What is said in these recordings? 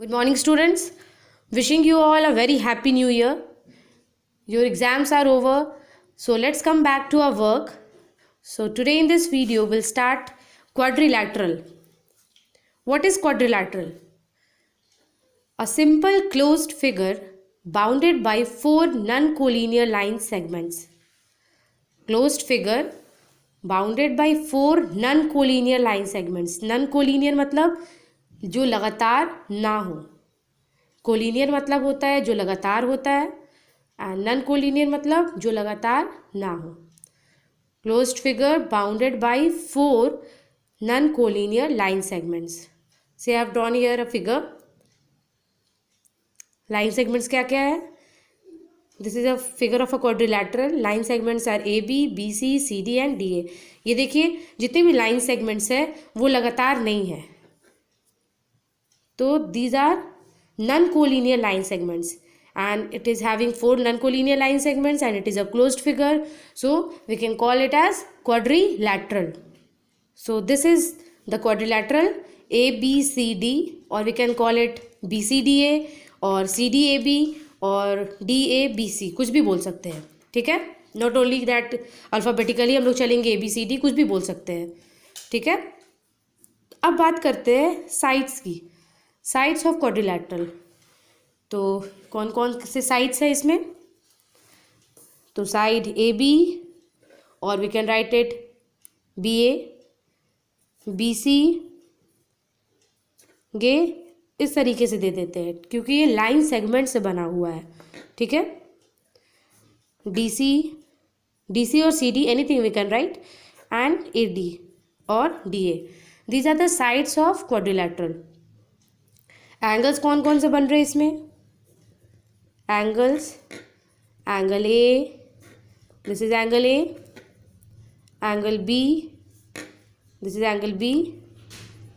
Good morning, students. Wishing you all a very happy new year. Your exams are over, so let's come back to our work. So, today in this video, we'll start quadrilateral. What is quadrilateral? A simple closed figure bounded by four non-collinear line segments. Closed figure bounded by four non-collinear line segments. Non-collinear मतलब जो लगातार ना हो. Collinear मतलब होता है जो लगातार होता है एंड नॉन कोलिनियर मतलब जो लगातार ना हो. Closed figure bounded by four non collinear line segments. से I have drawn here a figure. Line segments क्या क्या है? This is a figure of a quadrilateral. Line segments are A B, B C, C D and D A. ये देखिए जितने भी line segments है वो लगातार नहीं है, तो these are non-collinear line segments and it is having four non-collinear line segments and it is a closed figure, so we can call it as quadrilateral. So this is the quadrilateral ABCD, or we can call it BCDA or CDAB or DABC, कुछ भी बोल सकते हैं. ठीक है, not only that alphabetically हम लोग चलेंगे ABCD, कुछ भी बोल सकते हैं. ठीक है, अब बात करते हैं साइड्स की. Sides of quadrilateral. तो कौन कौन से साइड्स है इसमें? तो साइड ए बी, और we can write it B A, B C, गे, इस तरीके से दे देते हैं क्योंकि ये लाइन सेगमेंट से बना हुआ है. ठीक है, डी सी और C D, anything we can write, and A D और D A. These are the sides of quadrilateral. Angles कौन कौन से बन रहे हैं इसमें? Angles, angle A, this is angle A, angle B, this is angle B,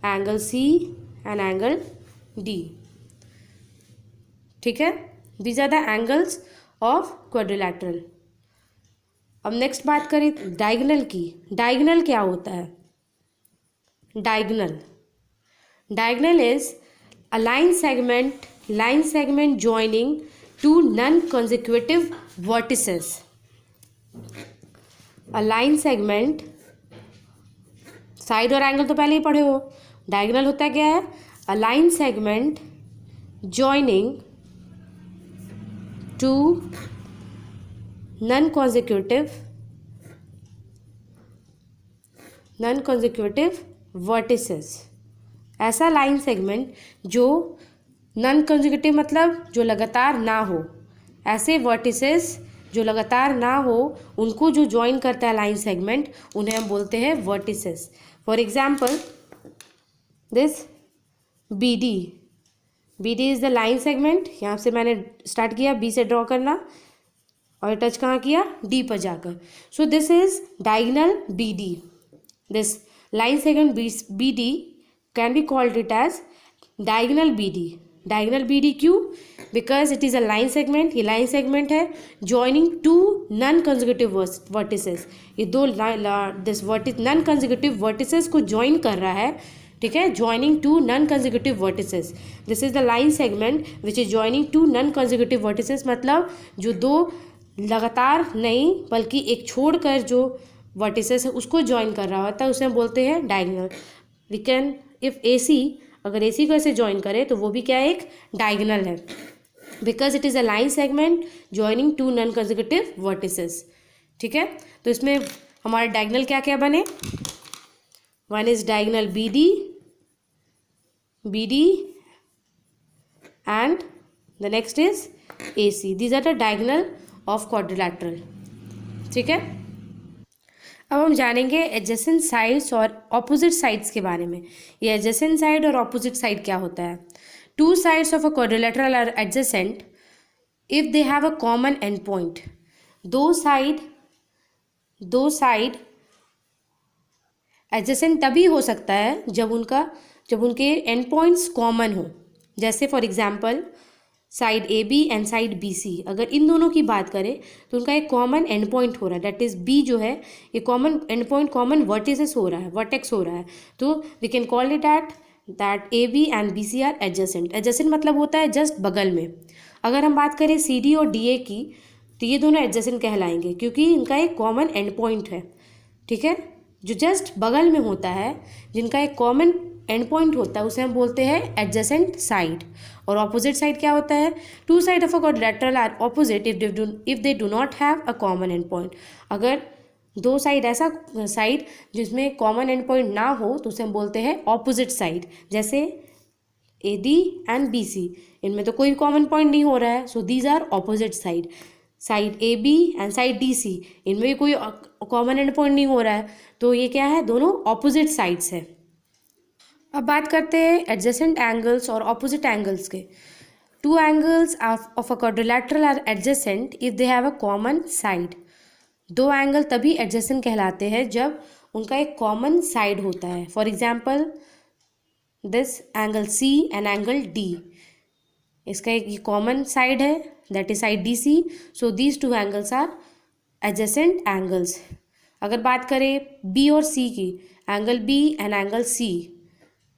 angle C and angle D. ठीक है, these are the angles of quadrilateral. अब नेक्स्ट बात करें डायगोनल की. डायगोनल क्या होता है? Diagonal is a line segment joining two non-consecutive vertices. A line segment, side और एंगल तो पहले ही पढ़े हो. डायगोनल होता क्या है? a line segment joining two non-consecutive vertices. ऐसा लाइन सेगमेंट जो नॉन कंसेक्यूटिव मतलब जो लगातार ना हो, ऐसे वर्टिसेस जो लगातार ना हो उनको जो ज्वाइन करता है लाइन सेगमेंट, उन्हें हम बोलते हैं vertices. For example this B D is the line segment. यहाँ से मैंने स्टार्ट किया बी से ड्रॉ करना और टच कहाँ किया? डी पर जाकर. So this is diagonal B D. This line segment B D can be called it as diagonal BD. Diagonal BD क्यों? Because it is a line segment. ये line segment है joining two non-consecutive vertices. ये दो this non-consecutive vertices को join कर रहा है. ठीक है, joining two non-consecutive vertices. This is the line segment which is joining two non-consecutive vertices. मतलब जो दो लगातार नहीं बल्कि एक छोड़कर जो vertices है उसको join कर रहा होता है, उसे हम बोलते हैं diagonal. We can इफ ए सी, अगर ए सी को ऐसे ज्वाइन करें तो वो भी क्या है? एक डायगोनल है. Because it is a line segment joining two non consecutive vertices. ठीक है, तो इसमें हमारे डायगोनल क्या क्या बने? One is diagonal B D and the next is A C. These are the diagonal of quadrilateral. ठीक है, अब हम जानेंगे एडजेसेंट साइड्स और ऑपोजिट साइड्स के बारे में. ये एडजेसेंट साइड और ऑपोजिट साइड क्या होता है? Two sides of a quadrilateral are adjacent if they have a common end point. दो साइड एडजेसेंट तभी हो सकता है जब उनके एंड पॉइंट्स कॉमन हो. जैसे for example side A B and side B C, अगर इन दोनों की बात करें तो उनका एक कॉमन एंड पॉइंट हो रहा है, दैट इज बी जो है ये common end point, common vertices हो रहा है, वर्टेक्स हो रहा है. तो we can call it at that A B and B C are adjacent. Adjacent मतलब होता है जस्ट बगल में। अगर हम बात करें सी डी और डी ए की, तो ये दोनों एडजेसेंट कहलाएंगे क्योंकि इनका एक कॉमन एंड पॉइंट है। ठीक है, जो जस्ट बगल में होता है, जिनका एक कॉमन एंड पॉइंट होता है, उसे हम बोलते हैं एडजेसेंट साइड। और ऑपोजिट साइड क्या होता है? Two side of a quadrilateral are opposite if they do not have a common end point. अगर दो साइड, ऐसा साइड जिसमें कॉमन एंड पॉइंट ना हो, तो उसे हम बोलते हैं ऑपोजिट साइड। जैसे A D and B C, इनमें तो कोई कॉमन पॉइंट नहीं हो रहा है, so these are opposite side. Side A B and side D C, इनमें भी कोई कॉमन एंड पॉइंट नहीं हो रहा है, तो ये क्या है? दोनों ऑपोजिट साइड्स है। अब बात करते हैं एडजेसेंट एंगल्स और ऑपोजिट एंगल्स के। Two angles of a quadrilateral are adjacent if they have a common side. दो एंगल तभी एडजेसेंट कहलाते हैं जब उनका एक कॉमन साइड होता है। For example this angle C and angle D, इसका एक कॉमन साइड है, that is side D C, so these two angles are adjacent angles. अगर बात करें बी और सी की, angle B and angle C,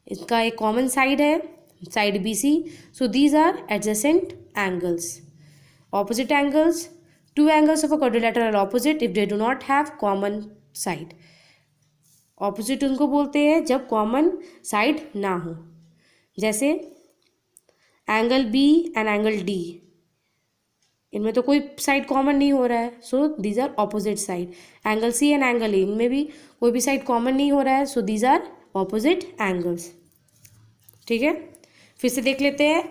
इसका एक कॉमन साइड है, side B C, so these are adjacent angles. Opposite angles, two angles of a quadrilateral are opposite if they do not have common side. Opposite उनको बोलते हैं जब common side ना हो। जैसे angle B and angle D, इनमें तो कोई साइड कॉमन नहीं हो रहा है, so these are opposite side. Angle C and angle A, इनमें भी कोई भी साइड कॉमन नहीं हो रहा है, so these are opposite angles. ठीक है, फिर से देख लेते हैं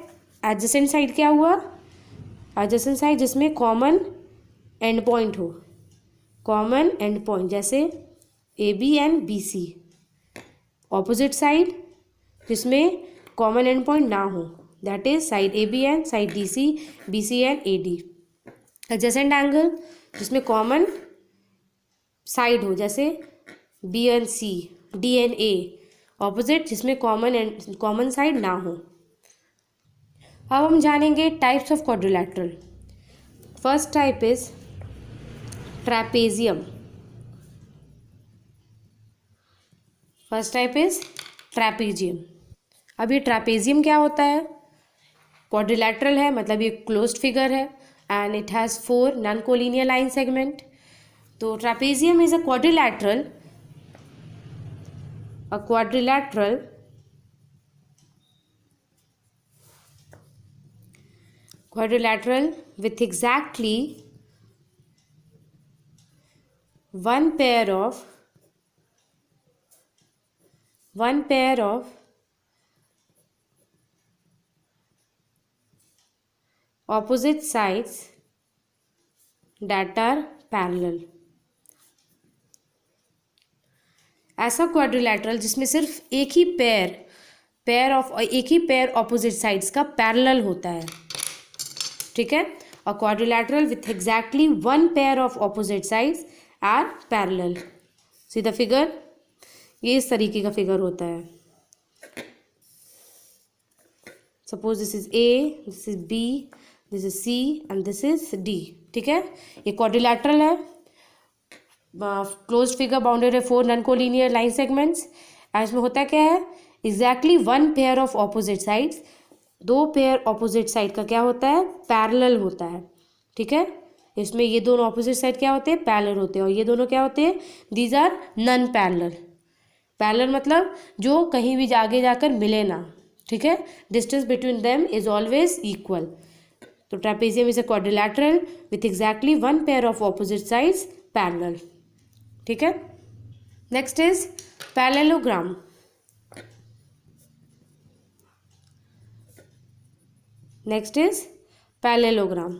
एडजेसेंट साइड क्या हुआ। एडजेसेंट साइड जिसमें कॉमन एंड पॉइंट हो, कॉमन एंड पॉइंट, जैसे A B and B C. Opposite side जिसमें कॉमन एंड पॉइंट ना हो, that is side A B and side D C, B C and A D. Adjacent angle जिसमें common side हो, जैसे B and C, D and A. Opposite जिसमें common side ना हो। अब हम जानेंगे types of quadrilateral. First type is trapezium. First type is trapezium. अब ये ट्रैपेजियम क्या होता है? क्वाड्रिलेटरल है, मतलब ये क्लोज्ड फिगर है, and it has 4 non collinear line segment. तो trapezium is a quadrilateral with exactly one pair of opposite sides that are parallel। ऐसा क्वाड्रिलेटरल जिसमें सिर्फ एक ही पेयर ऑपोजिट साइड्स का पैरेलल होता है। ठीक है, a quadrilateral with exactly one pair of opposite sides are parallel. See the figure, ये इस तरीके का फिगर होता है। Suppose this is A, this is B, this is C and this is D. ठीक है, ये क्वाड्रिलेटरल है, क्लोज्ड फिगर, बाउंडेड है 4 नॉन कोलिनियर लाइन सेगमेंट्स। इसमें होता क्या है? Exactly one pair of opposite sides, दो पेयर ऑपोजिट साइड का क्या होता है? पैरेलल होता है। ठीक है, इसमें ये दोनों ऑपोजिट साइड क्या होते हैं? पैरेलल होते हैं, और ये दोनों क्या होते हैं? These are non parallel. Parallel मतलब जो कहीं भी आगे जाकर मिले ना। ठीक है, distance between them is always equal. तो trapezium is a quadrilateral with exactly one pair of opposite sides parallel. ठीक है, next is parallelogram. Next is parallelogram,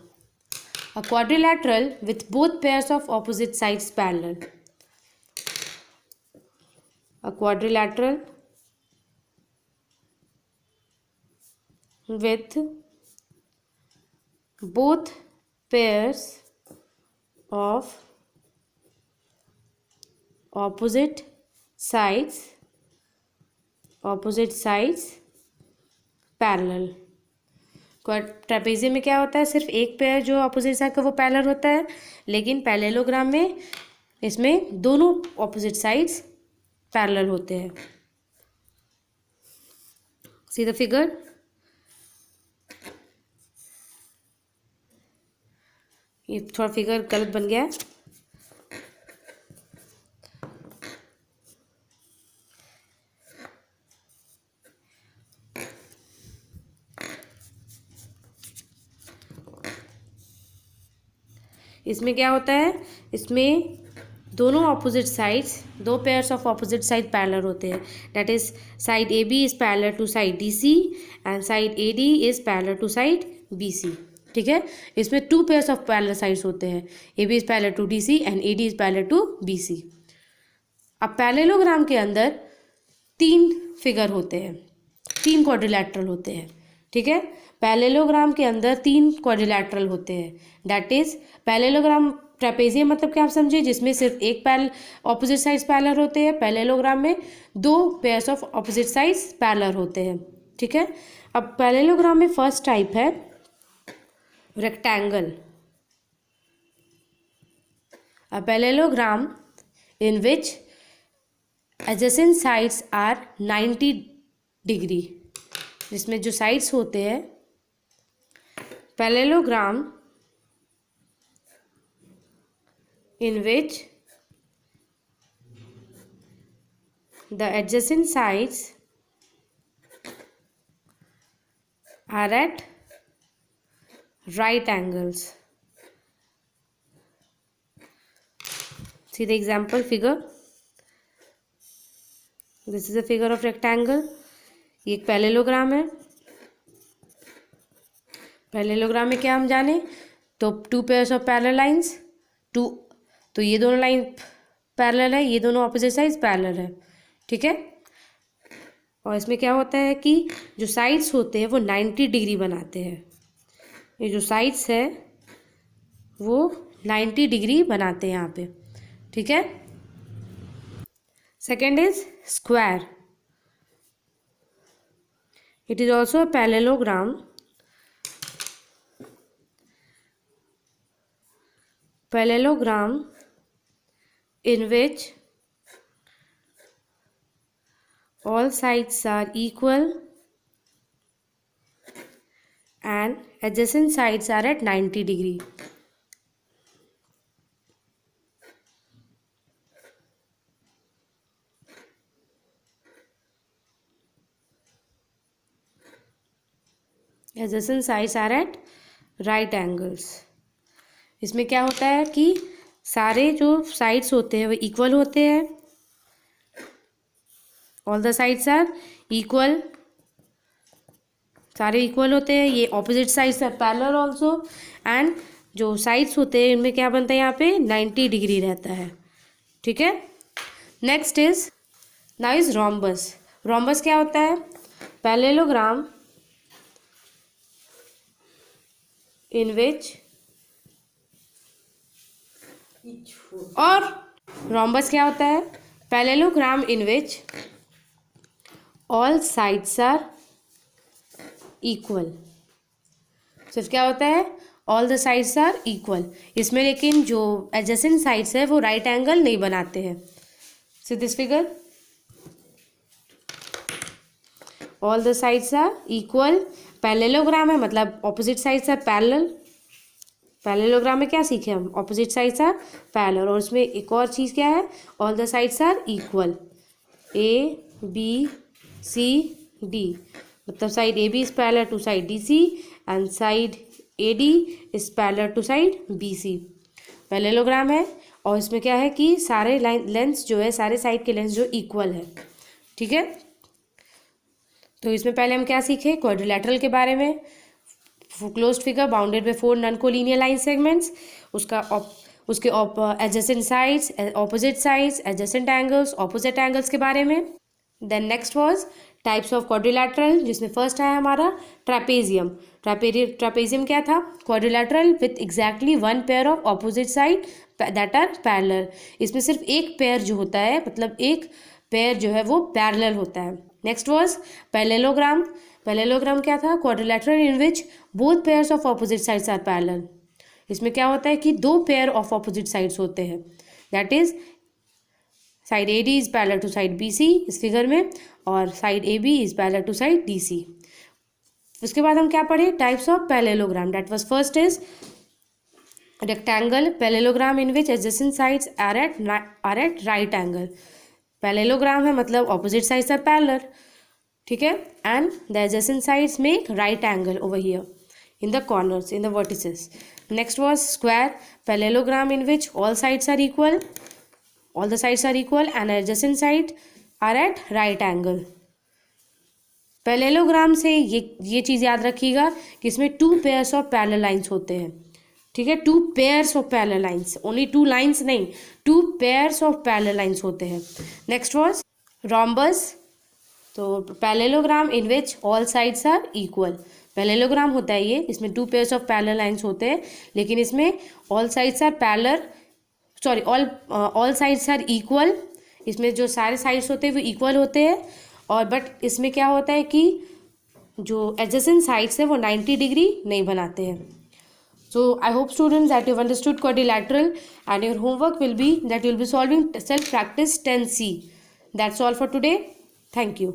a quadrilateral with both pairs of opposite sides parallel। A quadrilateral with both pairs of opposite sides parallel। Trapezium में क्या होता है? सिर्फ एक pair जो opposite side का वो पैरेलल होता है, लेकिन पैरेललोग्राम में इसमें दोनों अपोजिट साइड्स पैरेलल होते हैं। सी द फिगर। ये थोड़ा फिगर गलत बन गया है। इसमें क्या होता है, इसमें दोनों ऑपोजिट साइड्स, दो pairs of opposite side parallel होते हैं। That is side A B is parallel to side D C and side A D is parallel to side B C. ठीक है, इसमें two pairs of parallel sides होते हैं, A B is parallel to D C and A D is parallel to B C. अब parallelogram के अंदर तीन figure होते हैं, तीन क्वाड्रिलैटरल होते हैं। ठीक है, पैरेललोग्राम के अंदर तीन क्वाड्रिलैटरल होते हैं। दैट इज पैरेललोग्राम ट्रेपेजियम मतलब क्या आप समझे, जिसमें सिर्फ एक ऑपोजिट साइड्स पैरेलल होते हैं। पैरेललोग्राम में दो pairs of opposite sides parallel होते हैं। ठीक है, अब पैरेललोग्राम में फर्स्ट टाइप है rectangle. A parallelogram in which adjacent sides are 90 degree, जिसमें जो साइड्स होते हैं, parallelogram in which the adjacent sides are at right angles. See the example figure. This is a figure of rectangle. ये एक parallelogram है। Parallelogram में क्या हम जाने, तो to pairs of parallel lines, तो ये दोनों लाइन पैरेलल है, ये दोनों ऑपोजिट साइड्स पैरेलल है। ठीक है, और इसमें क्या होता है कि जो साइड्स होते हैं वो 90 डिग्री बनाते हैं। ये जो साइड्स है वो 90 डिग्री बनाते हैं यहाँ पे। ठीक है, second is square. It is also a parallelogram. Parallelogram in which all sides are equal and adjacent sides are at 90 degree. Adjacent sides are at right angles. इसमें क्या होता है कि सारे जो साइड्स होते हैं वो इक्वल होते हैं। All the sides are equal, सारे इक्वल होते हैं। ये opposite sides are parallel also, and जो साइड्स होते हैं इनमें क्या बनता है, यहाँ पे 90 डिग्री रहता है। ठीक है, next is now is rhombus. Rhombus क्या होता है, पैरेललोग्राम इन विच, और रोम्बस क्या होता है, parallelogram in which all sides are equal. सिर्फ क्या होता है, all the sides are equal. इसमें लेकिन जो एडजेसेंट साइड्स है वो राइट एंगल नहीं बनाते हैं। See this figure, all the sides are equal. Parallelogram है मतलब opposite sides are parallel. Parallelogram में क्या सीखे हम, ऑपोजिट साइड्स आर पैरेलल। और उसमें एक और चीज़ क्या है, all the sides are equal, A B C D, मतलब side A B is parallel to side D C and side A D is parallel to side B C. Parallelogram है और इसमें क्या है कि सारे लाइन लेंथ्स जो है, सारे साइड के लेंथ्स जो इक्वल है। ठीक है, तो इसमें पहले हम क्या सीखे, क्वाड्रिलैटरल के बारे में। Closed figure bounded by 4 non collinear line segments, उसके adjacent sides, opposite sides, adjacent angles, opposite angles के बारे में। Then next was types of quadrilateral, जिसमें फर्स्ट आया हमारा ट्रेपेजियम। ट्रेपेजियम क्या था, quadrilateral with exactly one pair of opposite side that are parallel. इसमें सिर्फ एक पेयर जो होता है, मतलब एक पेयर जो है वो पैरेलल होता है। Next was parallelogram. पैरेललोग्राम क्या था, quadrilateral in which both pairs of opposite sides are parallel. इसमें क्या होता है कि दो पेयर ऑफ ऑपोजिट साइड्स होते हैं, that is side A D is parallel to side B C इस फिगर में, और side A B is parallel to side D C. उसके बाद हम क्या पढ़े, types of parallelogram. That was first is rectangle parallelogram in which adjacent sides are at right angle. Parallelogram है मतलब ऑपोजिट साइड्स आर पैरेलल, ठीक है, and the adjacent sides make right angle over here in the corners, in the vertices. Next was square parallelogram in which all sides are equal, all the sides are equal and adjacent side are at right angle. Parallelogram से ये चीज़ याद रखिएगा कि इसमें 2 pairs of parallel lines होते हैं, ठीक है, 2 pairs of parallel lines, only 2 lines नहीं, 2 pairs ऑफ पैरेलल लाइंस होते हैं। नेक्स्ट वॉज रॉम्बस, तो parallelogram in which all sides are equal. Parallelogram होता है ये, इसमें 2 pairs ऑफ पैरेलल लाइंस होते हैं, लेकिन इसमें all sides are parallel, sorry all sides are equal. इसमें जो सारे साइड्स होते हैं वो इक्वल होते हैं, और बट इसमें क्या होता है कि जो एडजेसेंट साइड्स है वो 90 डिग्री नहीं बनाते हैं। So I hope students that you understood quadrilateral and your homework will be that you will be solving self practice 10C. That's all for today. Thank you.